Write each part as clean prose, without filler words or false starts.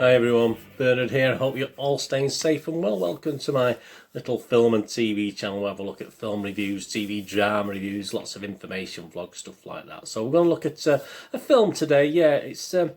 Hi everyone, Bernard here. Hope you're all staying safe and well. Welcome to my little film and TV channel. We'll have a look at film reviews, TV drama reviews, lots of information vlogs, stuff like that. So we're going to look at a film today. Yeah, it's a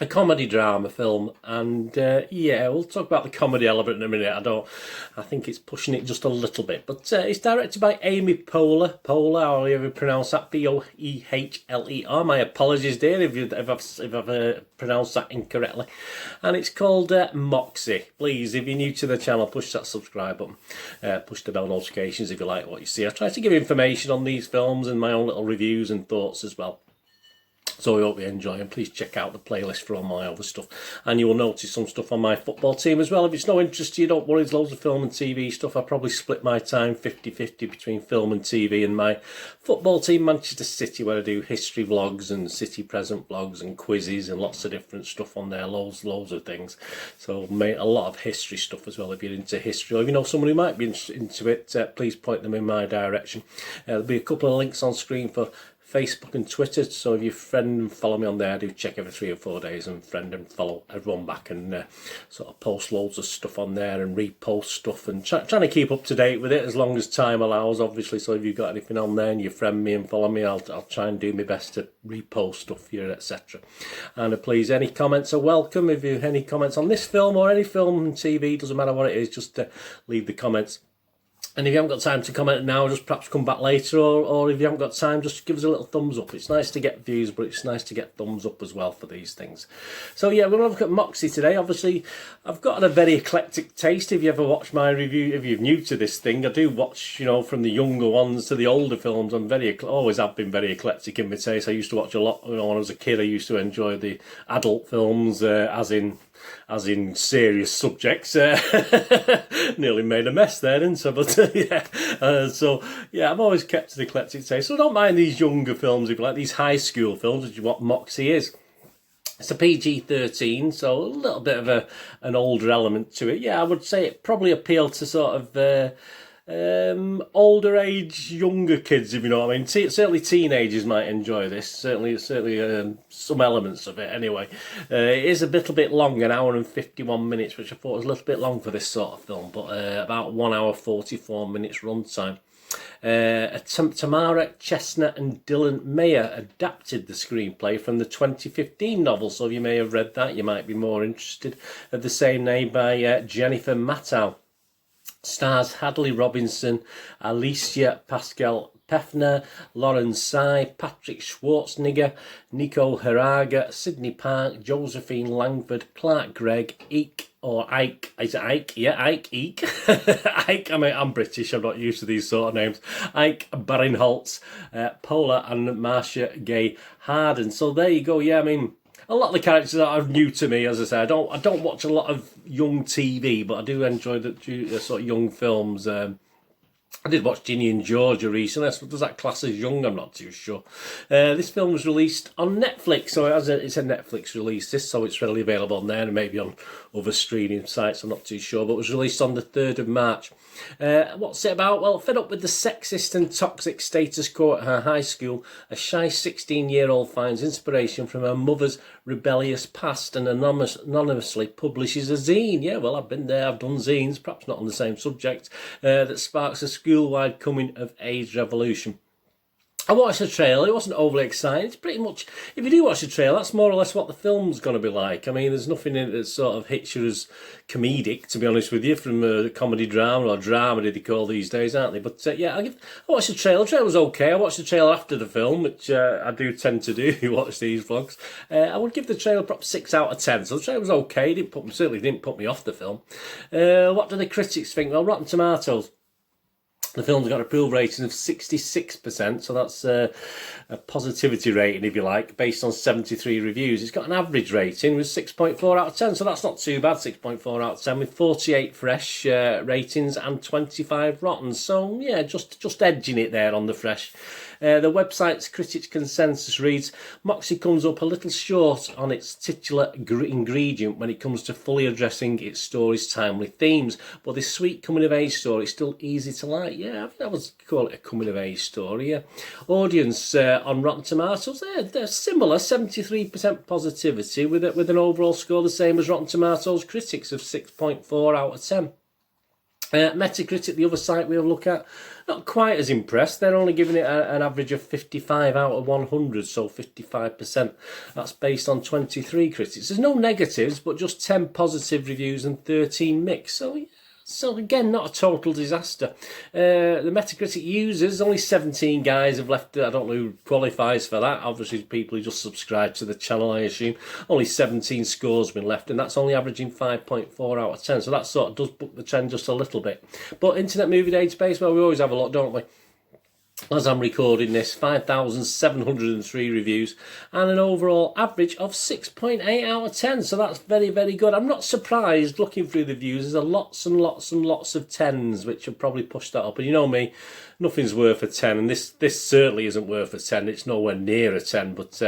comedy drama film, and yeah, we'll talk about the comedy element in a minute. I think it's pushing it just a little bit, but it's directed by Amy Poehler, however you pronounce that, Poehler. My apologies, dear, if I've pronounced that incorrectly. And it's called Moxie. Please, if you're new to the channel, push that subscribe button, push the bell notifications if you like what you see. I try to give information on these films and my own little reviews and thoughts as well. So I hope you enjoy, and please check out the playlist for all my other stuff. And you will notice some stuff on my football team as well. If it's no interest to you, don't worry, there's loads of film and TV stuff. I probably split my time 50-50 between film and TV and my football team, Manchester City, where I do history vlogs and city present vlogs and quizzes and lots of different stuff on there, loads of things. So a lot of history stuff as well. If you're into history, or if you know someone who might be into it, please point them in my direction. There'll be a couple of links on screen for Facebook and Twitter, so if you friend and follow me on there, I do check every 3 or 4 days and friend and follow everyone back, and sort of post loads of stuff on there and repost stuff, and trying to keep up to date with it as long as time allows, obviously. So if you've got anything on there and you friend me and follow me, I'll try and do my best to repost stuff here, etc. And please, any comments are welcome. If you have any comments on this film or any film and TV, doesn't matter what it is, just leave the comments. And if you haven't got time to comment now, just perhaps come back later, or if you haven't got time, just give us a little thumbs up. It's nice to get views, but it's nice to get thumbs up as well for these things. So yeah, we're going to look at Moxie today. Obviously, I've got a very eclectic taste. If you ever watch my review, if you're new to this thing, I do watch, you know, from the younger ones to the older films. Always have been very eclectic in my taste. I used to watch a lot, you know, when I was a kid. I used to enjoy the adult films, as in serious subjects. Nearly made a mess there, didn't I? But yeah, so yeah, I've always kept an eclectic taste. So I don't mind these younger films, if you like, these high school films, which is what Moxie is. It's a PG-13, so a little bit of an older element to it. Yeah, I would say it probably appealed to sort of older age, younger kids, if you know what I mean. Certainly teenagers might enjoy this. Certainly some elements of it. Anyway, it is a little bit long, 1 hour and 51 minutes, which I thought was a little bit long for this sort of film, but about 1 hour 44 minutes runtime. Tamara Chestnut and Dylan Mayer adapted the screenplay from the 2015 novel, so if you may have read that, you might be more interested, of the same name by Jennifer Mattow. Stars Hadley Robinson, Alicia Pascal Peffner, Lauren Tsai, Patrick Schwarzenegger, Nico Haraga, Sydney Park, Josephine Langford, Clark Gregg, Ike, or Ike, is it Ike? Yeah, Ike, Ike, I'm British, I'm not used to these sort of names. Ike Barinholtz, Paula and Marcia Gay Harden. So there you go, yeah, I mean, a lot of the characters are new to me, as I say. I don't watch a lot of young TV, but I do enjoy the sort of young films. I did watch Ginny and Georgia recently. Does that class as young? I'm not too sure. This film was released on Netflix, so it's a Netflix release, so it's readily available on there and maybe on other streaming sites, I'm not too sure, but it was released on the 3rd of March. What's it about? Well, fed up with the sexist and toxic status quo at her high school, a shy 16-year-old finds inspiration from her mother's rebellious past and anonymously publishes a zine. Yeah, well, I've been there, I've done zines, perhaps not on the same subject, that sparks a school-wide coming-of-age revolution. I watched the trailer, it wasn't overly exciting. It's pretty much, if you do watch the trailer, that's more or less what the film's going to be like. I mean, there's nothing in it that sort of hits you as comedic, to be honest with you, from a comedy drama, or dramedy they call these days, aren't they? But yeah, I watched the trailer. The trailer was okay. I watched the trailer after the film, which I do tend to do, you watch these vlogs. I would give the trailer perhaps 6 out of 10. So the trailer was okay. Certainly didn't put me off the film. What do the critics think? Well, Rotten Tomatoes, the film's got an approval rating of 66%, so that's a positivity rating, if you like, based on 73 reviews. It's got an average rating with 6.4 out of 10, so that's not too bad, 6.4 out of 10, with 48 fresh ratings and 25 rotten. So, yeah, just edging it there on the fresh. The website's critics' consensus reads, Moxie comes up a little short on its titular ingredient when it comes to fully addressing its story's timely themes, but this sweet coming-of-age story is still easy to like. yeah, I think I would call it a coming-of-age story, yeah. Audience on Rotten Tomatoes, they're similar, 73% positivity, with an overall score the same as Rotten Tomatoes critics of 6.4 out of 10. Metacritic, the other site we'll look at, not quite as impressed. They're only giving it an average of 55 out of 100, so 55%. That's based on 23 critics. There's no negatives, but just 10 positive reviews and 13 mixed. So again, not a total disaster. The Metacritic users, only 17 guys have left. I don't know who qualifies for that. Obviously, people who just subscribe to the channel, I assume. Only 17 scores been left, and that's only averaging 5.4 out of 10. So that sort of does book the trend just a little bit. But Internet Movie Database, well, we always have a lot, don't we? As I'm recording this, 5,703 reviews and an overall average of 6.8 out of 10. So that's very, very good. I'm not surprised looking through the views. There's lots and lots and lots of 10s, which have probably pushed that up. And you know me, nothing's worth a 10. And this certainly isn't worth a 10. It's nowhere near a 10. But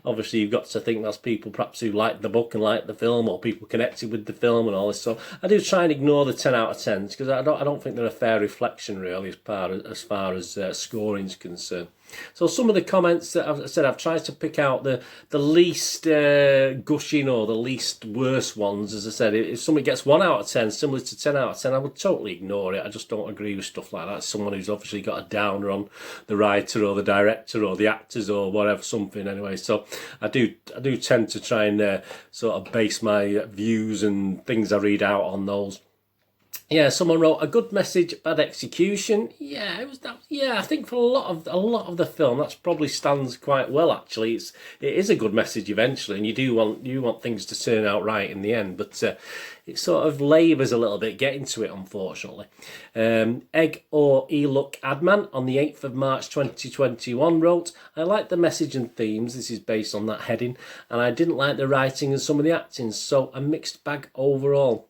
obviously you've got to think that's people perhaps who like the book and like the film, or people connected with the film and all this. So I do try and ignore the 10 out of 10s because I don't think they're a fair reflection really as far as scoring is concerned. So some of the comments that I've said, I've tried to pick out the least gushing or the least worst ones. As I said, if somebody gets 1 out of 10, similar to 10 out of 10, I would totally ignore it. I just don't agree with stuff like that. Someone who's obviously got a downer on the writer or the director or the actors or whatever, something anyway. So I do tend to try and sort of base my views and things I read out on those. Yeah, someone wrote a good message, bad execution. Yeah, it was that. Yeah, I think for a lot of the film, that's probably stands quite well. Actually, it is a good message eventually, and you want things to turn out right in the end. But it sort of labours a little bit getting to it, unfortunately. Egg or Elook Adman on the 8th of March 2021 wrote, I like the message and themes. This is based on that heading, and I didn't like the writing and some of the acting, so a mixed bag overall.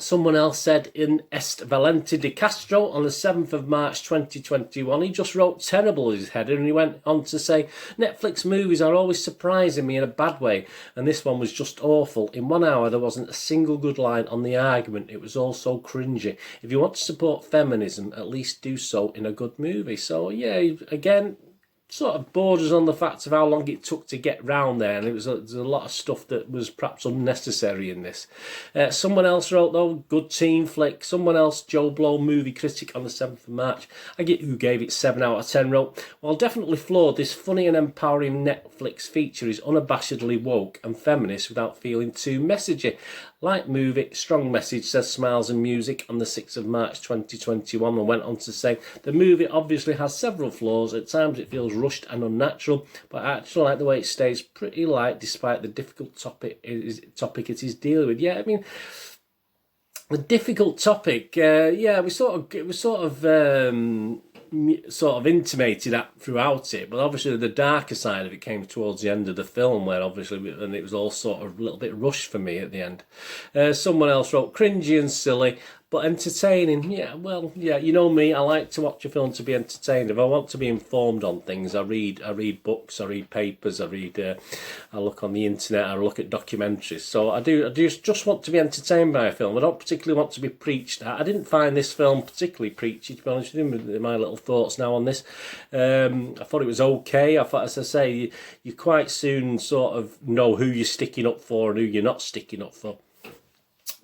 Someone else said in Est Valente de Castro on the 7th of March 2021, he just wrote terrible as his header, and he went on to say, Netflix movies are always surprising me in a bad way, and this one was just awful. In 1 hour there wasn't a single good line on the argument. It was all so cringy. If you want to support feminism, at least do so in a good movie. So yeah, again, sort of borders on the fact of how long it took to get round there, and there's a lot of stuff that was perhaps unnecessary in this. Someone else wrote, though, good teen flick. Someone else, Joe Blow, movie critic on the 7th of March, who gave it 7 out of 10, wrote, while definitely flawed, this funny and empowering Netflix feature is unabashedly woke and feminist without feeling too messagey. Light movie, strong message, says Smiles and Music on the 6th of March 2021, and went on to say, the movie obviously has several flaws. At times it feels rushed and unnatural, but I actually like the way it stays pretty light despite the difficult topic it is dealing with. Yeah, I mean, the difficult topic, yeah, it was sort of intimated at throughout it, but obviously the darker side of it came towards the end of the film, where obviously, and it was all sort of a little bit rushed for me at the end. Someone else wrote, cringy and silly, but entertaining. Yeah, well, yeah, you know me, I like to watch a film to be entertained. If I want to be informed on things, I read books, I read papers, I look on the internet, I look at documentaries. So I just want to be entertained by a film. I don't particularly want to be preached at. I didn't find this film particularly preachy, to be honest with you, my little thoughts now on this. I thought it was okay. I thought, as I say, you quite soon sort of know who you're sticking up for and who you're not sticking up for.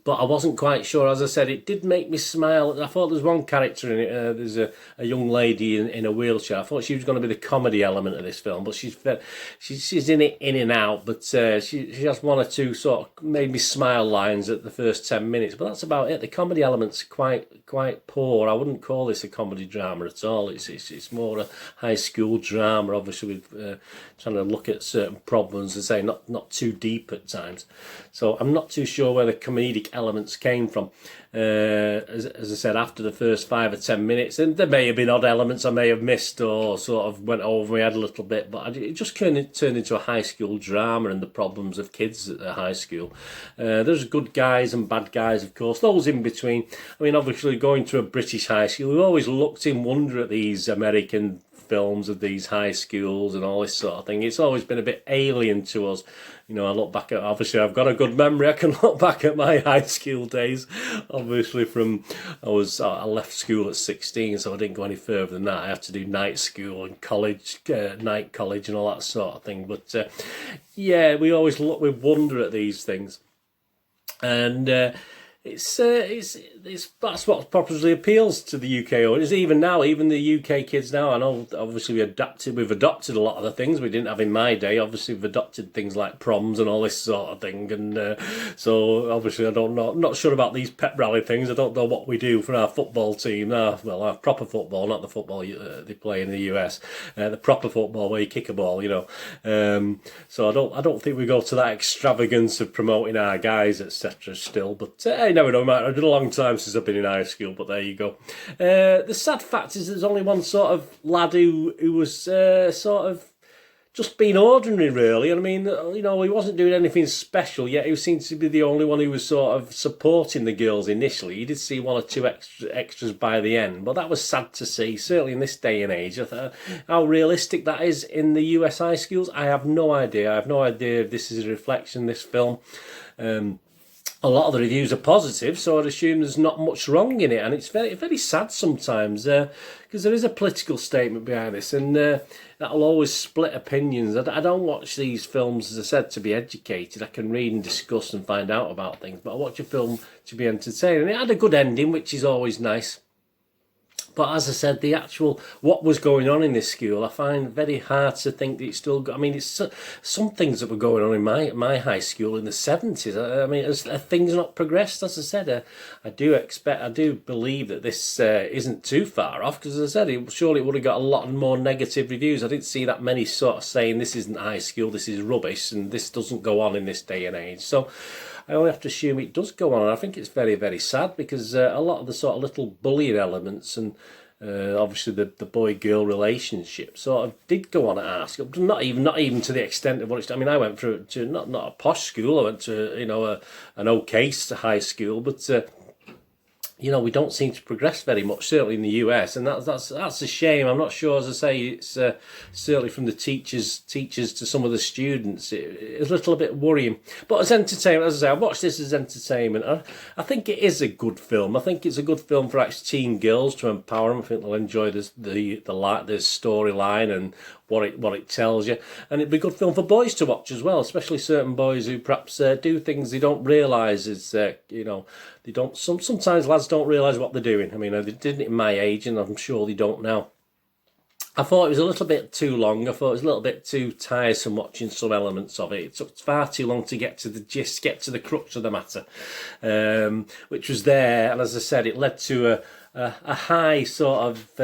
But I wasn't quite sure. As I said, it did make me smile. I thought there was one character in it. There's a young lady in a wheelchair. I thought she was going to be the comedy element of this film, but she's in it in and out. But she has one or two sort of made me smile lines at the first 10 minutes. But that's about it. The comedy element's quite poor. I wouldn't call this a comedy drama at all. It's more a high school drama, obviously, with trying to look at certain problems and say not too deep at times. So I'm not too sure where the comedic elements came from. As I said, after the first 5 or 10 minutes, and there may have been odd elements I may have missed or sort of went over my head a little bit, but it just turned into a high school drama and the problems of kids at the high school. There's good guys and bad guys, of course, those in between. I mean, obviously going to a British high school, we always looked in wonder at these American films of these high schools and all this sort of thing. It's always been a bit alien to us. You know, I look back at, obviously I've got a good memory. I can look back at my high school days. Obviously I left school at 16, so I didn't go any further than that. I had to do night school and college, night college and all that sort of thing. But yeah, we always look with wonder at these things. And that's what probably appeals to the UK audience. Even now, even the UK kids now, I know obviously we've adopted a lot of the things we didn't have in my day. Obviously we've adopted things like proms and all this sort of thing, and so obviously I'm not sure about these pep rally things. I don't know what we do for our football team. Our proper football, not the football they play in the US, the proper football where you kick a ball, you know. So I don't think we go to that extravagance of promoting our guys, etc. Still, but never know, mate. It's been a long time since I've been in high school, but there you go. The sad fact is there's only one sort of lad who was sort of just being ordinary, really. I mean, you know, he wasn't doing anything special, yet he seemed to be the only one who was sort of supporting the girls initially. You did see one or two extras by the end, but that was sad to see, certainly in this day and age. I thought, how realistic that is in the US high schools, I have no idea. I have no idea if this is a reflection, this film. A lot of the reviews are positive, so I'd assume there's not much wrong in it, and it's very, very sad sometimes because there is a political statement behind this, and that'll always split opinions. I don't watch these films, as I said, to be educated. I can read and discuss and find out about things, but I watch a film to be entertained, and it had a good ending, which is always nice. But as I said, the actual what was going on in this school, I find very hard to think that it's still. I mean, it's some things that were going on in my high school in the 70s. I mean, things not progressed. As I said, I do believe that this isn't too far off, because as I said, surely it would have got a lot more negative reviews. I didn't see that many sort of saying this isn't high school, this is rubbish, and this doesn't go on in this day and age. So I only have to assume it does go on, and I think it's very, very sad, because a lot of the sort of little bullying elements and obviously the boy-girl relationship sort of did go on at our school. Not even to the extent of what it's. I mean, I went through to not a posh school. I went to, you know, an okay high school, but you know, we don't seem to progress very much, certainly in the US, and that's a shame. I'm not sure, as I say, it's certainly from the teachers to some of the students, it's a little bit worrying. But as entertainment, as I say, I watched this as entertainment. I think it is a good film. I think it's a good film for actually teen girls, to empower them. I think they'll enjoy the storyline and what it tells you, and it'd be a good film for boys to watch as well, especially certain boys who perhaps do things they don't realise is you know, they don't. Sometimes lads don't realise what they're doing. I mean, they didn't in my age, and I'm sure they don't now. I thought it was a little bit too long. I thought it was a little bit too tiresome watching some elements of it. It took far too long to get to the gist, get to the crux of the matter, which was there. And as I said, it led to a high sort of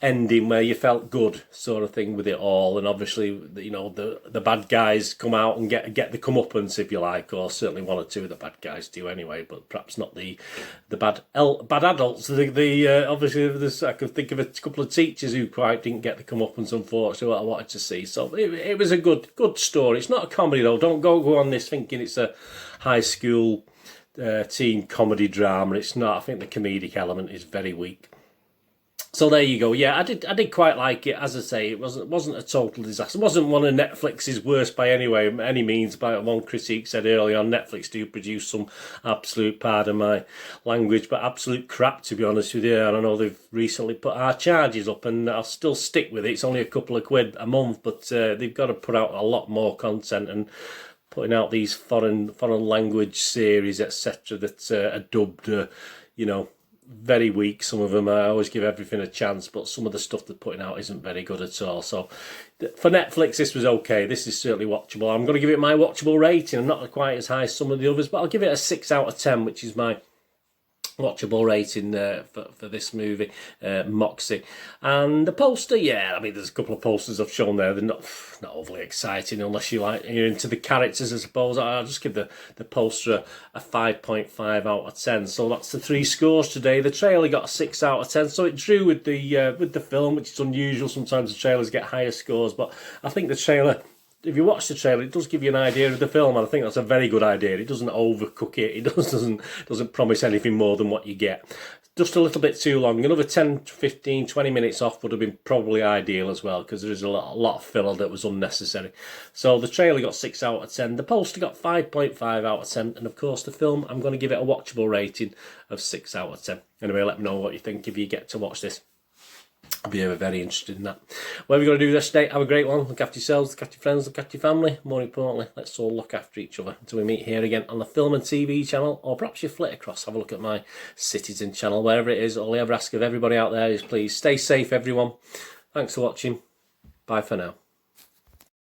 ending where you felt good, sort of thing, with it all. And obviously, you know, the bad guys come out and get the comeuppance, if you like, or certainly one or two of the bad guys do anyway, but perhaps not the bad adults. Obviously, I could think of a couple of teachers who quite didn't get the comeuppance, unfortunately, what I wanted to see. So it was a good story. It's not a comedy though. Don't go on this thinking it's a high school teen comedy drama. It's not. I think the comedic element is very weak. So there you go. Yeah, I did quite like it. As I say, it wasn't a total disaster. It wasn't one of Netflix's worst by any means. By one critique said earlier on, Netflix do produce some absolute, pardon my language, but absolute crap, to be honest with you. And I know they've recently put our charges up, and I'll still stick with it. It's only a couple of quid a month, but they've got to put out a lot more content, and putting out these foreign language series, etc., that are dubbed, you know, very weak. Some of them, I always give everything a chance, but some of the stuff they're putting out isn't very good at all. So for Netflix, this was okay. This is certainly watchable. I'm going to give it my watchable rating. I'm not quite as high as some of the others, but I'll give it a 6 out of 10, which is my watchable rating for this movie, Moxie. And the poster, yeah, I mean, there's a couple of posters I've shown there. They're not overly exciting unless you're into the characters, I suppose. I'll just give the poster a 5.5 out of 10. So that's the 3 scores today. The trailer got a 6 out of 10, so it drew with the film, which is unusual. Sometimes the trailers get higher scores, but I think the trailer, if you watch the trailer, it does give you an idea of the film, and I think that's a very good idea. It doesn't overcook it. It doesn't promise anything more than what you get. just a little bit too long. Another 10, 15, 20 minutes off would have been probably ideal as well, because there is a lot of filler that was unnecessary. So the trailer got 6 out of 10, the poster got 5.5 out of 10, and of course the film, I'm going to give it a watchable rating of 6 out of 10. Anyway, let me know what you think if you get to watch this. I'll be very interested in that. Whatever you're going to do this day, have a great one. Look after yourselves, look after your friends, look after your family. More importantly, let's all look after each other until we meet here again on the Film and TV channel, or perhaps you flit across, have a look at my Citizen channel, wherever it is. All I ever ask of everybody out there is please stay safe, everyone. Thanks for watching. Bye for now.